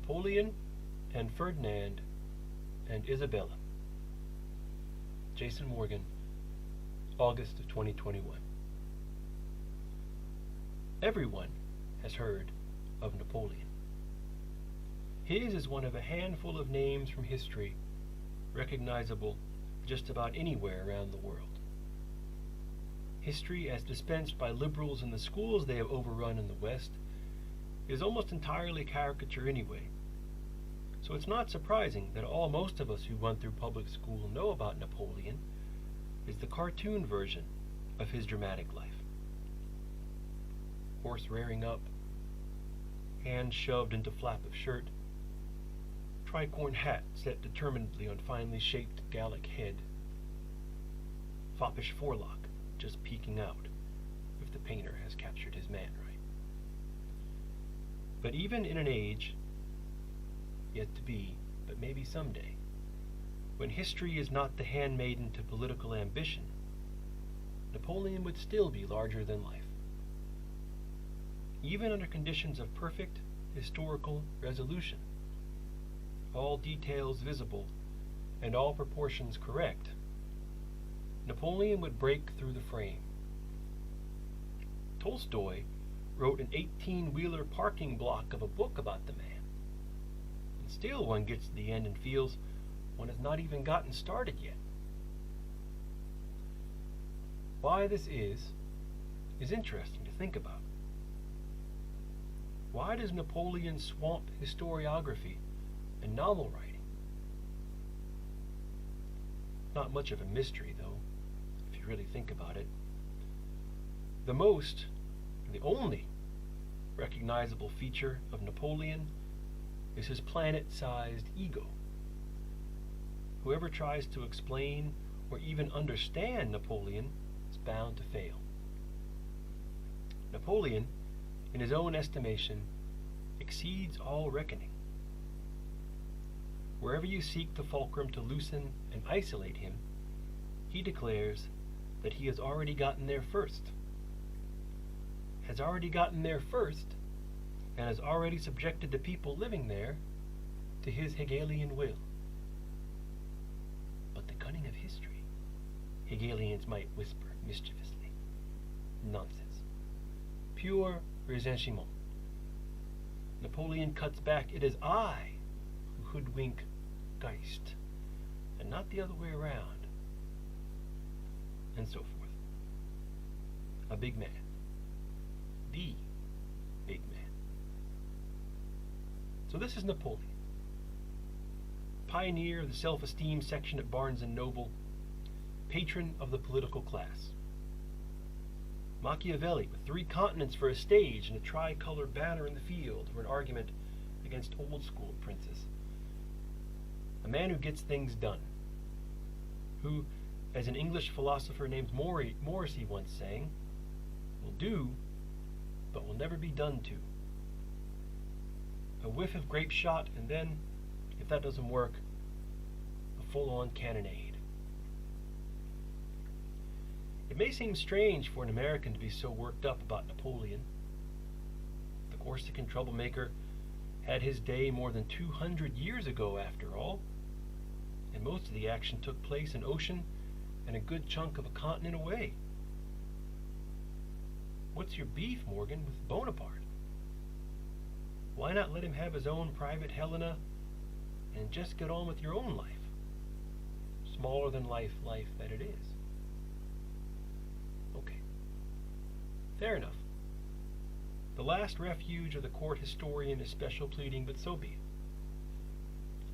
Napoleon and Ferdinand and Isabella. Jason Morgan, August of 2021. Everyone has heard of Napoleon. His is one of a handful of names from history recognizable just about anywhere around the world. History, as dispensed by liberals in the schools they have overrun in the West, is almost entirely caricature anyway. So it's not surprising that all most of us who went through public school know about Napoleon is the cartoon version of his dramatic life. Horse rearing up, hand shoved into flap of shirt, tricorn hat set determinedly on finely shaped Gallic head, foppish forelock just peeking out if the painter has captured his man right. But even in an age, yet to be, but maybe someday, when history is not the handmaiden to political ambition, Napoleon would still be larger than life. Even under conditions of perfect historical resolution, all details visible and all proportions correct, Napoleon would break through the frame. Tolstoy wrote an 18-wheeler parking block of a book about the man. And still one gets to the end and feels one has not even gotten started yet. Why this is interesting to think about. Why does Napoleon swamp historiography and novel writing? Not much of a mystery, though, if you really think about it. The only recognizable feature of Napoleon is his planet-sized ego. Whoever tries to explain or even understand Napoleon is bound to fail. Napoleon, in his own estimation, exceeds all reckoning. Wherever you seek the fulcrum to loosen and isolate him, he declares that he has already gotten there first. Has already gotten there first, and has already subjected the people living there to his Hegelian will. But the cunning of history, Hegelians might whisper mischievously. Nonsense. Pure resentment. Napoleon cuts back, it is I who hoodwink Geist, and not the other way around, and so forth. A big man. The big man. So this is Napoleon, pioneer of the self-esteem section at Barnes & Noble, patron of the political class. Machiavelli with 3 continents for a stage and a tricolor banner in the field for an argument against old-school princes. A man who gets things done, who, as an English philosopher named Morrissey once sang, will do, but will never be done to. A whiff of grape shot, and then, if that doesn't work, a full-on cannonade. It may seem strange for an American to be so worked up about Napoleon. The Corsican troublemaker had his day more than 200 years ago, after all, and most of the action took place in ocean and a good chunk of a continent away. What's your beef, Morgan, with Bonaparte? Why not let him have his own private Helena and just get on with your own life? Smaller than life that it is. Okay. Fair enough. The last refuge of the court historian is special pleading, but so be it.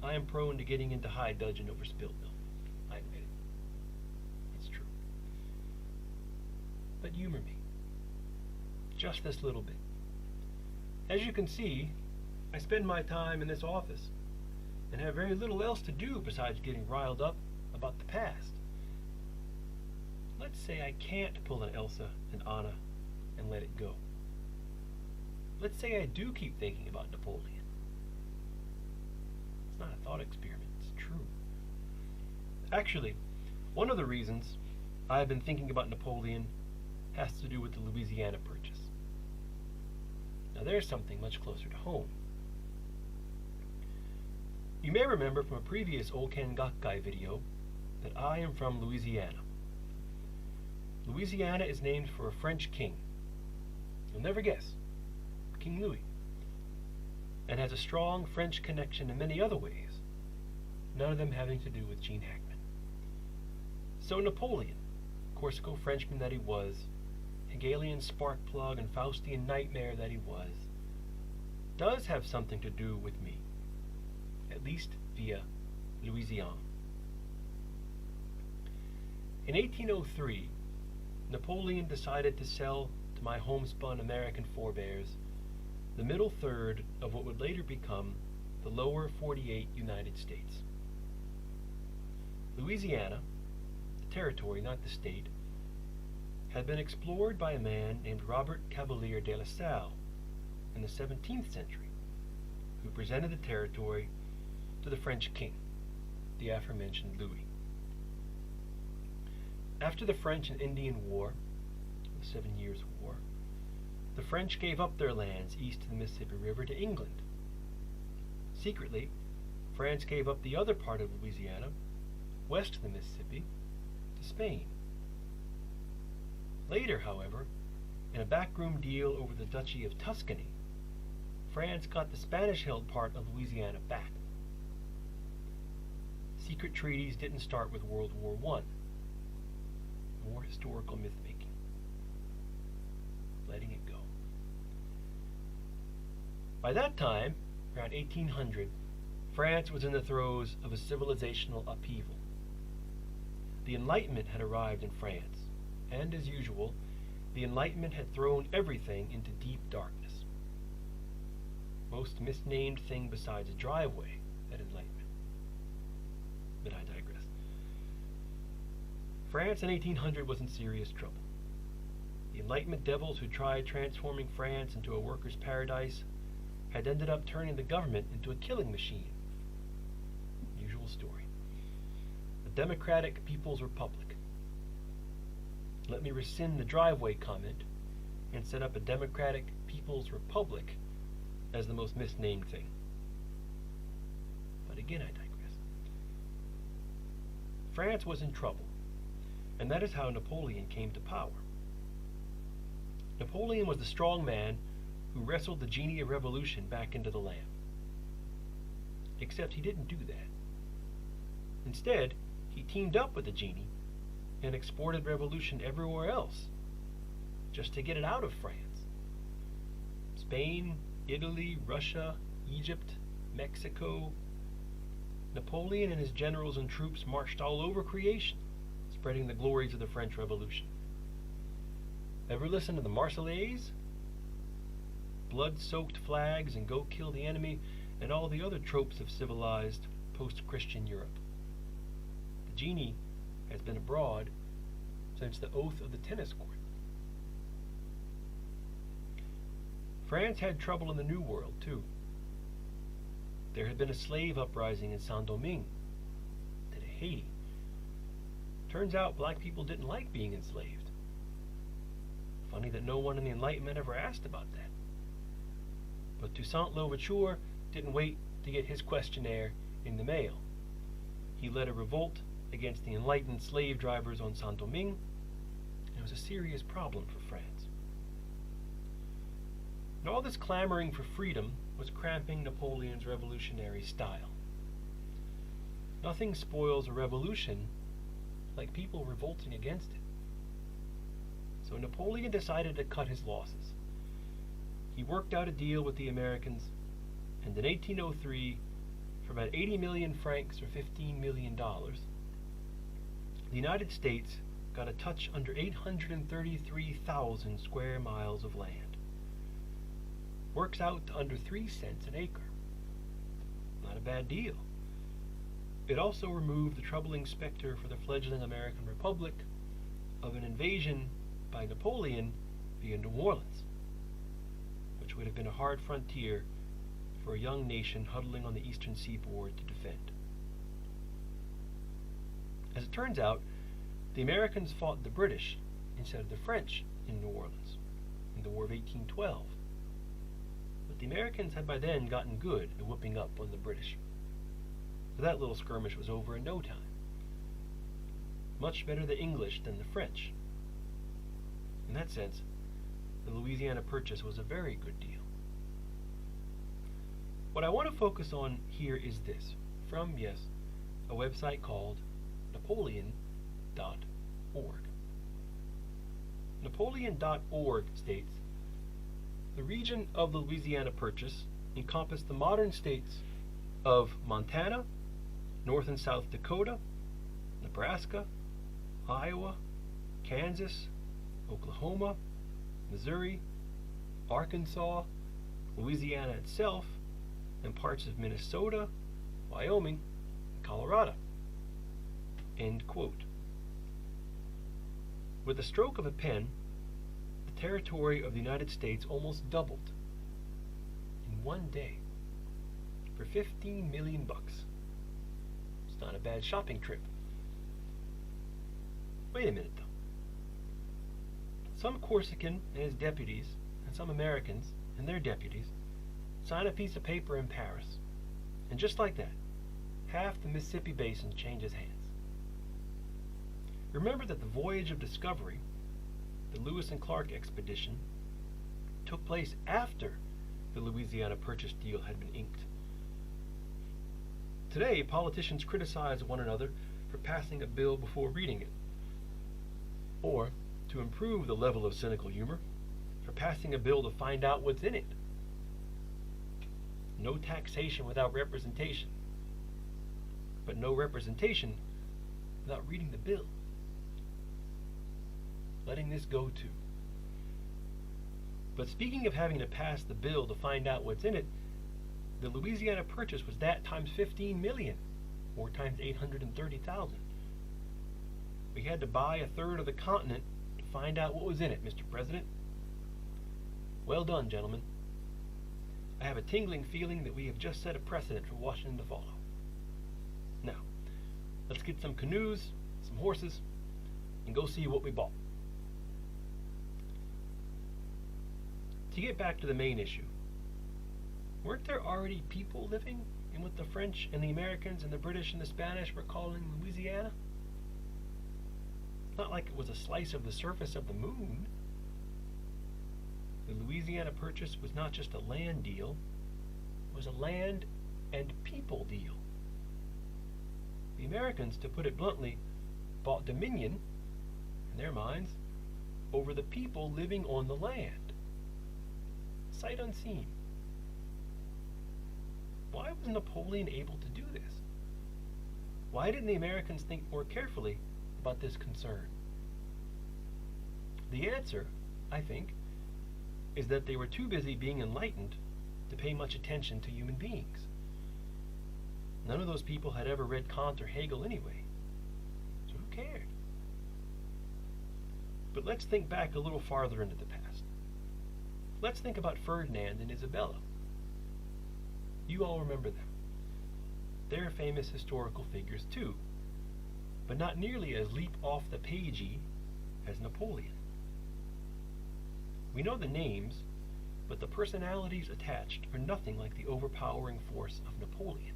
I am prone to getting into high dudgeon over spilt milk. I admit it. It's true. But humor me. Just this little bit. As you can see, I spend my time in this office and have very little else to do besides getting riled up about the past. Let's say I can't pull an Elsa and Anna and let it go. Let's say I do keep thinking about Napoleon. It's not a thought experiment, it's true. Actually, one of the reasons I have been thinking about Napoleon has to do with the Louisiana Purchase. Now there's something much closer to home. You may remember from a previous Oken Gakkai video that I am from Louisiana. Louisiana is named for a French king. You'll never guess. King Louis. And has a strong French connection in many other ways, none of them having to do with Gene Hackman. So Napoleon, Corsican Frenchman that he was, Hegelian spark plug and Faustian nightmare that he was, does have something to do with me, at least via Louisianne. In 1803, Napoleon decided to sell to my homespun American forebears the middle third of what would later become the lower 48 United States. Louisiana, the territory, not the state, had been explored by a man named Robert Cavalier de la Salle in the 17th century, who presented the territory to the French king, the aforementioned Louis. After the French and Indian War, the 7 Years' War, the French gave up their lands east of the Mississippi River to England. Secretly, France gave up the other part of Louisiana, west of the Mississippi, to Spain. Later, however, in a backroom deal over the Duchy of Tuscany, France got the Spanish-held part of Louisiana back. Secret treaties didn't start with World War I. More historical myth-making. Letting it go. By that time, around 1800, France was in the throes of a civilizational upheaval. The Enlightenment had arrived in France, and as usual, the Enlightenment had thrown everything into deep darkness. Most misnamed thing besides a driveway at Enlightenment. But I digress. France in 1800 was in serious trouble. The Enlightenment devils who tried transforming France into a workers' paradise had ended up turning the government into a killing machine. Usual story. A democratic people's republic. Let me rescind the driveway comment and set up a democratic people's republic as the most misnamed thing. But again, I digress. France was in trouble, and that is how Napoleon came to power. Napoleon was the strong man who wrestled the genie of revolution back into the lamp. Except he didn't do that. Instead, he teamed up with the genie and exported revolution everywhere else, just to get it out of France. Spain, Italy, Russia, Egypt, Mexico. Napoleon and his generals and troops marched all over creation, spreading the glories of the French Revolution. Ever listen to the Marseillaise? Blood-soaked flags and go kill the enemy and all the other tropes of civilized post-Christian Europe. The genie has been abroad since the oath of the tennis court. France had trouble in the New World, too. There had been a slave uprising in Saint-Domingue, to Haiti. Turns out black people didn't like being enslaved. Funny that no one in the Enlightenment ever asked about that. But Toussaint Louverture didn't wait to get his questionnaire in the mail. He led a revolt against the enlightened slave drivers on Saint-Domingue, and it was a serious problem for France. And all this clamoring for freedom was cramping Napoleon's revolutionary style. Nothing spoils a revolution like people revolting against it. So Napoleon decided to cut his losses. He worked out a deal with the Americans, and in 1803, for about 80 million francs or $15 million, the United States got a touch under 833,000 square miles of land. Works out to under 3 cents an acre. Not a bad deal. It also removed the troubling specter for the fledgling American Republic of an invasion by Napoleon via New Orleans, which would have been a hard frontier for a young nation huddling on the eastern seaboard to defend. As it turns out, the Americans fought the British instead of the French in New Orleans in the War of 1812. But the Americans had by then gotten good at whooping up on the British. But that little skirmish was over in no time. Much better the English than the French. In that sense, the Louisiana Purchase was a very good deal. What I want to focus on here is this, from, yes, a website called Napoleon.org. Napoleon.org states, the region of the Louisiana Purchase encompassed the modern states of Montana, North and South Dakota, Nebraska, Iowa, Kansas, Oklahoma, Missouri, Arkansas, Louisiana itself, and parts of Minnesota, Wyoming, and Colorado. End quote. With the stroke of a pen, the territory of the United States almost doubled in one day for 15 million bucks. It's not a bad shopping trip. Wait a minute though. Some Corsican and his deputies, and some Americans and their deputies, sign a piece of paper in Paris, and just like that, half the Mississippi Basin changes hands. Remember that the voyage of discovery, the Lewis and Clark expedition, took place after the Louisiana Purchase deal had been inked. Today, politicians criticize one another for passing a bill before reading it, or, to improve the level of cynical humor, for passing a bill to find out what's in it. No taxation without representation, but no representation without reading the bill. Letting this go too. But speaking of having to pass the bill to find out what's in it, the Louisiana Purchase was that times 15 million, or times 830,000. We had to buy a third of the continent to find out what was in it, Mr. President. Well done, gentlemen. I have a tingling feeling that we have just set a precedent for Washington to follow. Now, let's get some canoes, some horses, and go see what we bought. To get back to the main issue, weren't there already people living in what the French and the Americans and the British and the Spanish were calling Louisiana? It's not like it was a slice of the surface of the moon. The Louisiana Purchase was not just a land deal, it was a land and people deal. The Americans, to put it bluntly, bought dominion, in their minds, over the people living on the land. Sight unseen. Why was Napoleon able to do this? Why didn't the Americans think more carefully about this concern? The answer, I think, is that they were too busy being enlightened to pay much attention to human beings. None of those people had ever read Kant or Hegel anyway, so who cared? But let's think back a little farther into the past. Let's think about Ferdinand and Isabella. You all remember them. They're famous historical figures too, but not nearly as leap-off-the-pagey as Napoleon. We know the names, but the personalities attached are nothing like the overpowering force of Napoleon.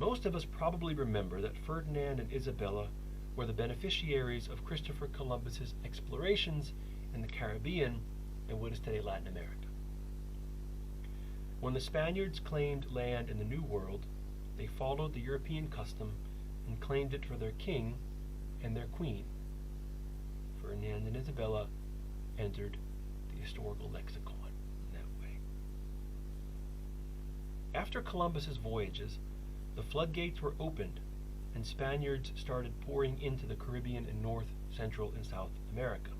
Most of us probably remember that Ferdinand and Isabella were the beneficiaries of Christopher Columbus's explorations in the Caribbean and what is today Latin America. When the Spaniards claimed land in the New World, they followed the European custom and claimed it for their king and their queen. Ferdinand and Isabella entered the historical lexicon in that way. After Columbus's voyages, the floodgates were opened and Spaniards started pouring into the Caribbean and North, Central, and South America.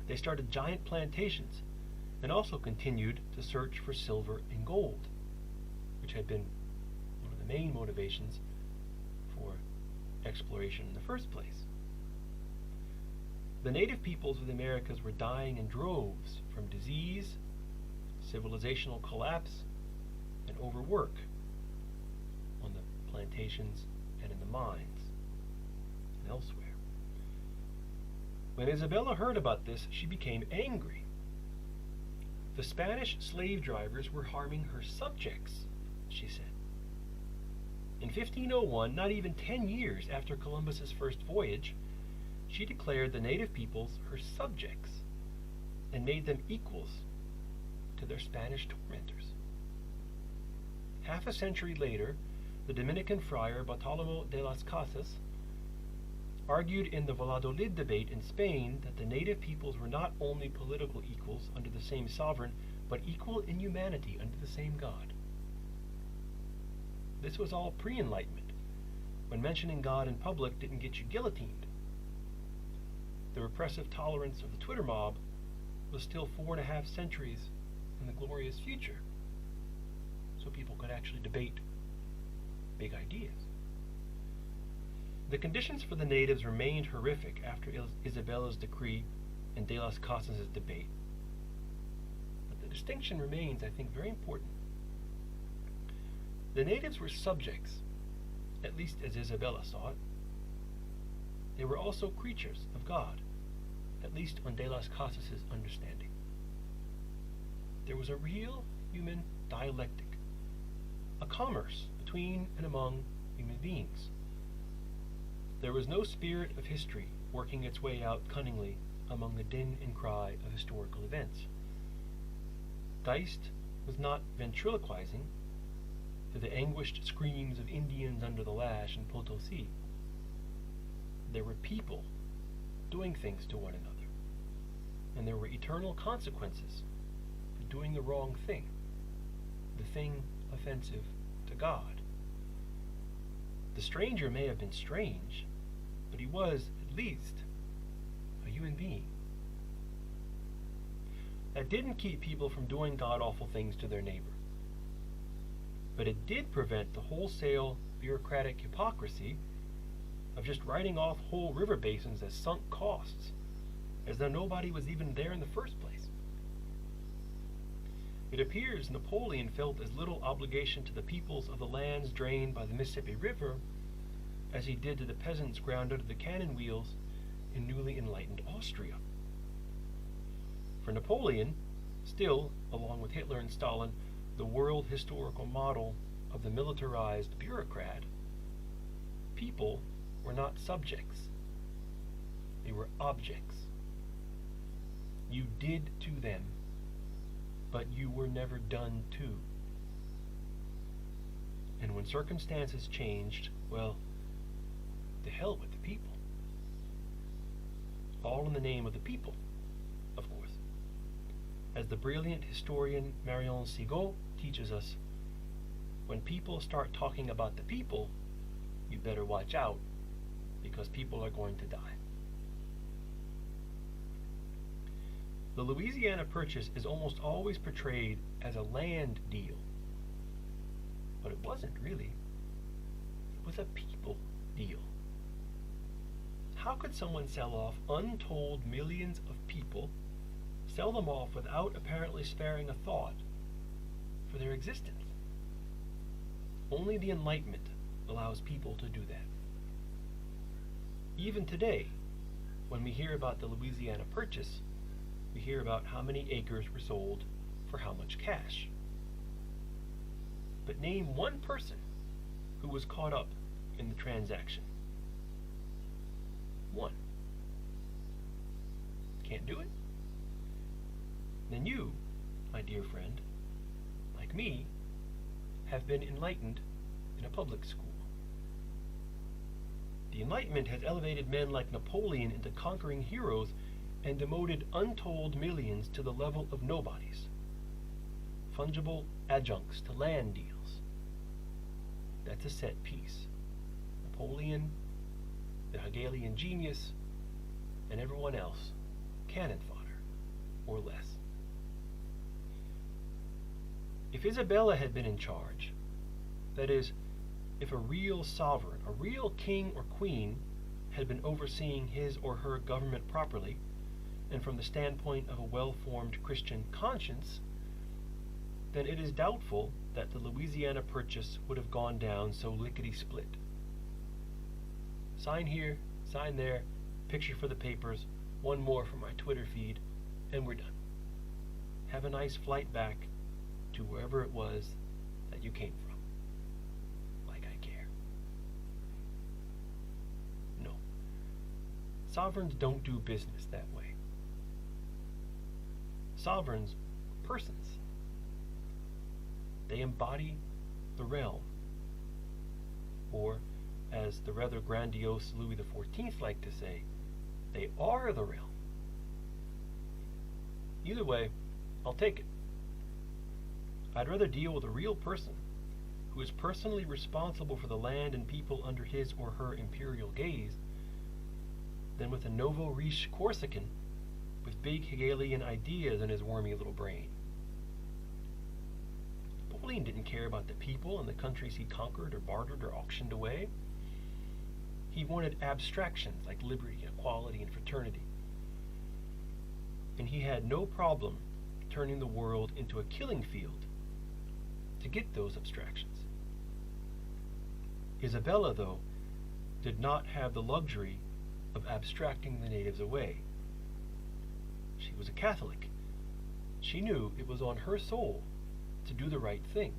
They started giant plantations and also continued to search for silver and gold, which had been one of the main motivations for exploration in the first place. The native peoples of the Americas were dying in droves from disease, civilizational collapse, and overwork on the plantations and in the mines and elsewhere. When Isabella heard about this, she became angry. The Spanish slave drivers were harming her subjects, she said. In 1501, not even 10 years after Columbus's first voyage, she declared the native peoples her subjects and made them equals to their Spanish tormentors. Half a century later, the Dominican friar Bartolomé de las Casas argued in the Valladolid debate in Spain that the native peoples were not only political equals under the same sovereign, but equal in humanity under the same God. This was all pre-Enlightenment, when mentioning God in public didn't get you guillotined. The repressive tolerance of the Twitter mob was still 4.5 centuries in the glorious future, so people could actually debate big ideas. The conditions for the natives remained horrific after Isabella's decree and de las Casas' debate. But the distinction remains, I think, very important. The natives were subjects, at least as Isabella saw it. They were also creatures of God, at least on de las Casas' understanding. There was a real human dialectic, a commerce between and among human beings. There was no spirit of history working its way out cunningly among the din and cry of historical events. Geist was not ventriloquizing to the anguished screams of Indians under the lash in Potosi. There were people doing things to one another, and there were eternal consequences for doing the wrong thing, the thing offensive to God. The stranger may have been strange, but he was, at least, a human being. That didn't keep people from doing god-awful things to their neighbor. But it did prevent the wholesale bureaucratic hypocrisy of just writing off whole river basins as sunk costs, as though nobody was even there in the first place. It appears Napoleon felt as little obligation to the peoples of the lands drained by the Mississippi River as he did to the peasants ground under the cannon wheels in newly enlightened Austria. For Napoleon, still, along with Hitler and Stalin, the world historical model of the militarized bureaucrat, people were not subjects. They were objects. You did to them, but you were never done to. And when circumstances changed, well, the hell with the people. All in the name of the people, of course. As the brilliant historian Marion Sigaud teaches us, when people start talking about the people, you better watch out, because people are going to die. The Louisiana Purchase is almost always portrayed as a land deal. But it wasn't really. It was a people deal. How could someone sell off untold millions of people, sell them off without apparently sparing a thought for their existence? Only the Enlightenment allows people to do that. Even today, when we hear about the Louisiana Purchase, we hear about how many acres were sold for how much cash. But name one person who was caught up in the transaction. One. Can't do it? Then you, my dear friend, like me, have been enlightened in a public school. The Enlightenment has elevated men like Napoleon into conquering heroes and demoted untold millions to the level of nobodies, fungible adjuncts to land deals. That's a set piece. Napoleon, the Hegelian genius, and everyone else, cannon fodder, or less. If Isabella had been in charge, that is, if a real sovereign, a real king or queen, had been overseeing his or her government properly, and from the standpoint of a well-formed Christian conscience, then it is doubtful that the Louisiana Purchase would have gone down so lickety-split. Sign here, sign there, picture for the papers, one more for my Twitter feed, and we're done. Have a nice flight back to wherever it was that you came from. Like I care. Sovereigns don't do business that way. Sovereigns are persons. They embody the realm. Or, as the rather grandiose Louis XIV liked to say, they are the realm. Either way, I'll take it. I'd rather deal with a real person who is personally responsible for the land and people under his or her imperial gaze than with a nouveau riche Corsican with big Hegelian ideas in his wormy little brain. Napoleon didn't care about the people and the countries he conquered or bartered or auctioned away. He wanted abstractions like liberty, equality, and fraternity. And he had no problem turning the world into a killing field to get those abstractions. Isabella, though, did not have the luxury of abstracting the natives away. She was a Catholic. She knew it was on her soul to do the right thing.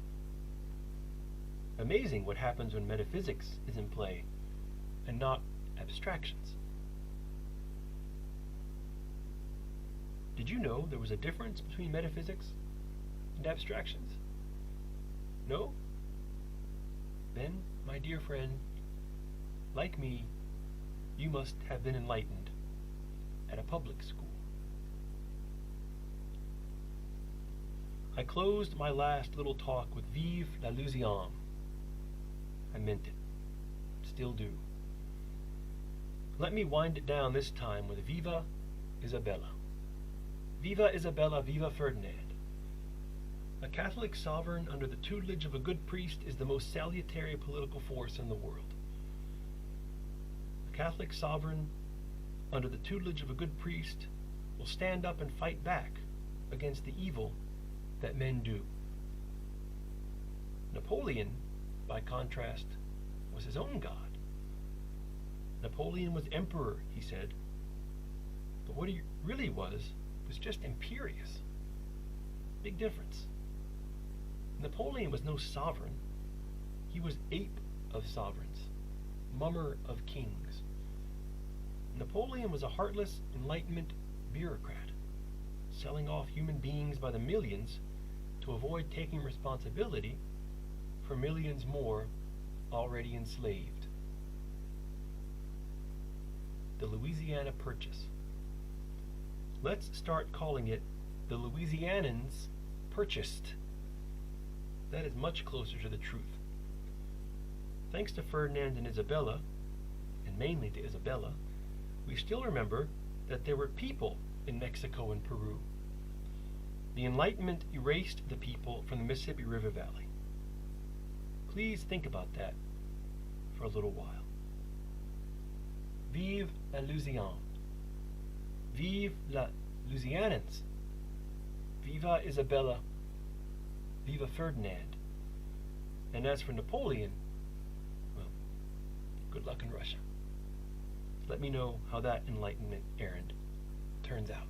Amazing what happens when metaphysics is in play and not abstractions. Did you know there was a difference between metaphysics and abstractions? No? Then, my dear friend, like me, you must have been enlightened at a public school. I closed my last little talk with Vive la Louisianne. I meant it. Still do. Let me wind it down this time with Viva Isabella. Viva Isabella, viva Ferdinand. A Catholic sovereign under the tutelage of a good priest is the most salutary political force in the world. A Catholic sovereign under the tutelage of a good priest will stand up and fight back against the evil that men do. Napoleon, by contrast, was his own god. Napoleon was emperor, he said, but what he really was just imperious. Big difference. Napoleon was no sovereign. He was ape of sovereigns, mummer of kings. Napoleon was a heartless Enlightenment bureaucrat, selling off human beings by the millions to avoid taking responsibility for millions more already enslaved. The Louisiana Purchase. Let's start calling it the Louisianans purchased. That is much closer to the truth. Thanks to Ferdinand and Isabella, and mainly to Isabella, we still remember that there were people in Mexico and Peru. The Enlightenment erased the people from the Mississippi River Valley. Please think about that for a little while. Vive la Louisiane. Vive la Louisianans. Viva Isabella. Viva Ferdinand. And as for Napoleon, well, good luck in Russia. Let me know how that Enlightenment errand turns out.